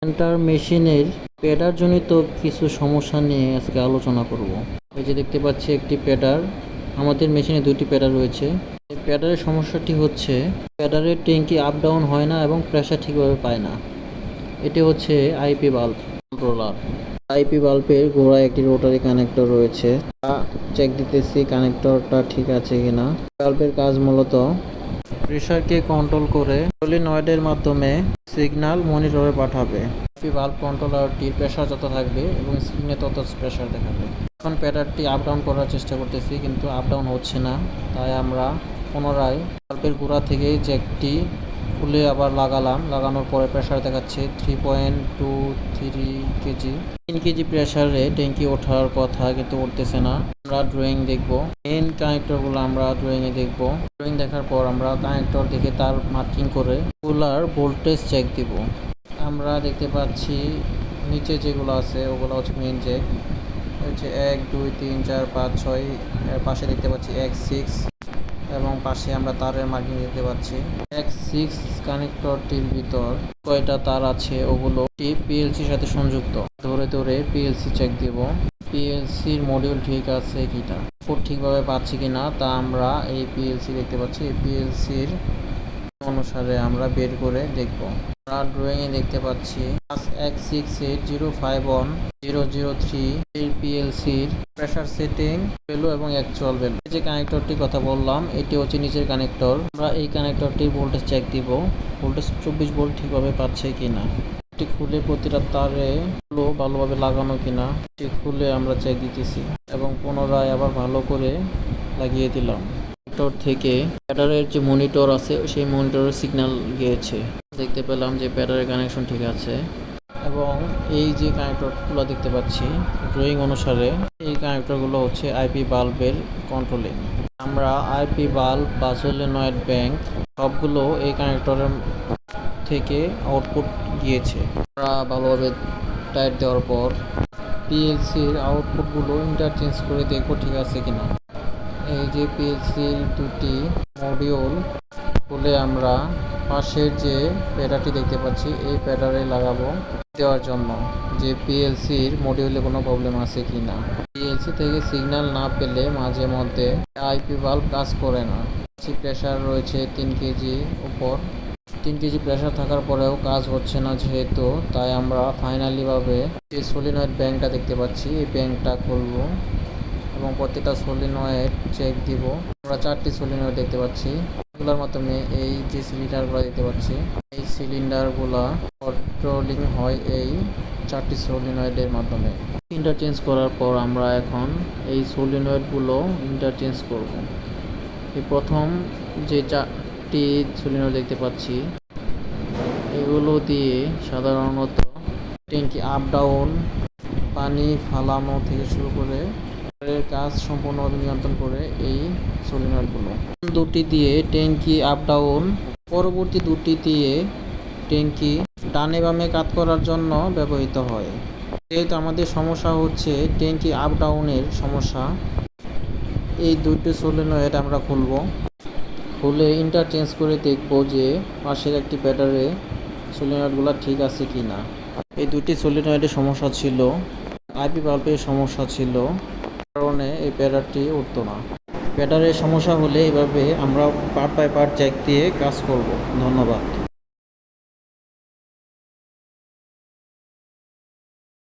Printer মেশিনের প্যাডার জনিত কিছু সমস্যা নিয়ে আজকে আলোচনা করব। এই যে দেখতে পাচ্ছি একটি প্যাডার, আমাদের মেশিনে দুটি প্যাডার রয়েছে। এই প্যাডারের সমস্যাটি হচ্ছে প্যাডারের ট্যাঙ্কি আপ ডাউন হয় না এবং প্রেসার ঠিকভাবে পায় না। এটি হচ্ছে আইপি বাল্ব কন্ট্রোলার। আইপি বাল্বের গোড়ায় একটি রোটারি কানেক্টর রয়েছে, তা চেক দিতেছি কানেক্টরটা ঠিক আছে কিনা। বাল্বের কাজ মূলত প্রেসারকে কন্ট্রোল করে সলিনয়েডের মাধ্যমে সিগন্যাল মনিটরে পাঠাবে। আইপি বাল্ব কন্ট্রোলারটির প্রেসার যত থাকবে এবং স্ক্রিনে তত প্রেসার দেখাবে। এখন প্যাডারটি আপ ডাউন করার চেষ্টা করতেছি, কিন্তু আপ ডাউন হচ্ছে না। তাই আমরা পুনরায় বাল্বের গোড়া থেকে জ্যাকটি খুলে আবার লাগানোর পরে প্রেসার দেখাচ্ছে 3.23 কেজি। 3 কেজি প্রেসারে ট্যাঙ্কি ওঠার কথা, কিন্তু উঠতেছে না। আমরা ড্রয়িং দেখব, মেন কানেক্টরগুলো আমরা ড্রয়িংয়ে দেখব। ড্রয়িং দেখার পর আমরা কানেক্টর দেখে তার মার্কিং করে কুলার ভোল্টেজ চেক দিব। আমরা দেখতে পাচ্ছি নিচে যেগুলো আছে ওগুলো হচ্ছে মেন জ্যাক, হচ্ছে 1 2 3 4 5 6। এর পাশে দেখতে পাচ্ছি X6 এবং পাশে আমরা তারের মার্কিং দেখতে পাচ্ছি। X6 কানেক্টরটির ভিতর কয়টা তার আছে ওগুলো পিএলসির সাথে সংযুক্ত। ধরে ধরে পিএলসি চেক দেব, পিএলসির মডিউল ঠিক আছে কিনা, ঠিকভাবে পাচ্ছি কিনা তা আমরা এই পিএলসি দেখতে পাচ্ছি। এই পিএলসির অনুসারে আমরা বের করে দেখব। আমরা ড্রয়িংয়ে দেখতে পাচ্ছি X68051-003 এই পিএলসির প্রেসার সেটিং ভ্যালু এবং অ্যাকচুয়াল ভ্যালু। যে কানেক্টরটির কথা বললাম এটি হচ্ছে নিচের কানেক্টর। আমরা এই কানেক্টরটির ভোল্টেজ চেক দিব, ভোল্টেজ 24 ভোল্ট ঠিকভাবে পাচ্ছে কিনা। এটি খুলে প্রতিটা তারে ভালোভাবে লাগানো কিনা এটি খুলে আমরা চেক দিতেছি এবং পুনরায় আবার ভালো করে লাগিয়ে দিলাম। কানেক্টর থেকে প্যাডারের যে মনিটর আছে সেই মনিটরের সিগন্যাল গিয়েছে, দেখতে পেলাম যে প্যাডারের কানেকশন ঠিক আছে। এবং এই যে কানেক্টরগুলো দেখতে পাচ্ছি ড্রয়িং অনুসারে এই কানেক্টরগুলো হচ্ছে আইপি বাল্বের কন্ট্রোলিং। আমরা আইপি বাল্ব বা সলিনয়েড ব্যাংক সবগুলো এই কানেক্টরের থেকে আউটপুট গিয়েছে। আমরা ভালোভাবে টাইট দেওয়ার পর পিএলসির আউটপুটগুলো ইন্টারচেঞ্জ করে দেখবো ঠিক আছে কিনা। এই যে পিএলসির দুটি মডিউল খুলে আমরা পাশের যে প্যাডারটি দেখতে পাচ্ছি এই প্যাডারে লাগাবো দেওয়ার জন্য যে পিএলসির মডিউলে কোনো প্রবলেম আছে কি না। পিএলসি থেকে সিগন্যাল না পেলে মাঝে মধ্যে আইপি বাল্ব কাজ করে না। প্রেসার রয়েছে 3 কেজি উপর, 3 কেজি প্রেসার থাকার পরেও কাজ হচ্ছে না যেহেতু, তাই আমরা ফাইনালিভাবে যে সলিনয়েড ব্যাংকটা দেখতে পাচ্ছি এই ব্যাংকটা খুলবো এবং প্রত্যেকটা সলিনয়েড চেক দিব। আমরা 4টি সলিনয়েড দেখতে পাচ্ছি, এগুলোর মাধ্যমে এই যে সিলিন্ডারগুলো দেখতে পাচ্ছি এই সিলিন্ডারগুলো কন্ট্রোলিং হয় এই 4টি সলিনয়েডের মাধ্যমে। ইন্টারচেঞ্জ করার পর আমরা এখন এই সলিনয়েডগুলো ইন্টারচেঞ্জ করব। এই প্রথম যে 4টি সলিনয়েড দেখতে পাচ্ছি এগুলো দিয়ে সাধারণত ট্যাঙ্কি আপ ডাউন, পানি ফালানো থেকে শুরু করে কাজ সম্পূর্ণভাবে নিয়ন্ত্রণ করে এই সলিনয়েডগুলো। দুটি দিয়ে ট্যাঙ্কি আপ ডাউন, পরবর্তী দুটি দিয়ে ট্যাঙ্কি ডানে বামে কাজ করার জন্য ব্যবহৃত হয়। যেহেতু আমাদের সমস্যা হচ্ছে ট্যাঙ্কি আপ ডাউনের সমস্যা, এই দুটি সলিনয়েড আমরা খুলে ইন্টারচেঞ্জ করে দেখব যে পাশের একটি প্যাডারে সলিনয়েডগুলো ঠিক আছে কি না। এই দুটি সলিনয়েডের সমস্যা ছিল, আইপি বাল্বের সমস্যা ছিল, কারণে এই প্যাডারটি উঠতো না। প্যাডারের সমস্যা হলে এভাবে আমরা পার্ট বাই পার্ট জ্যাক দিয়ে কাজ করব। ধন্যবাদ।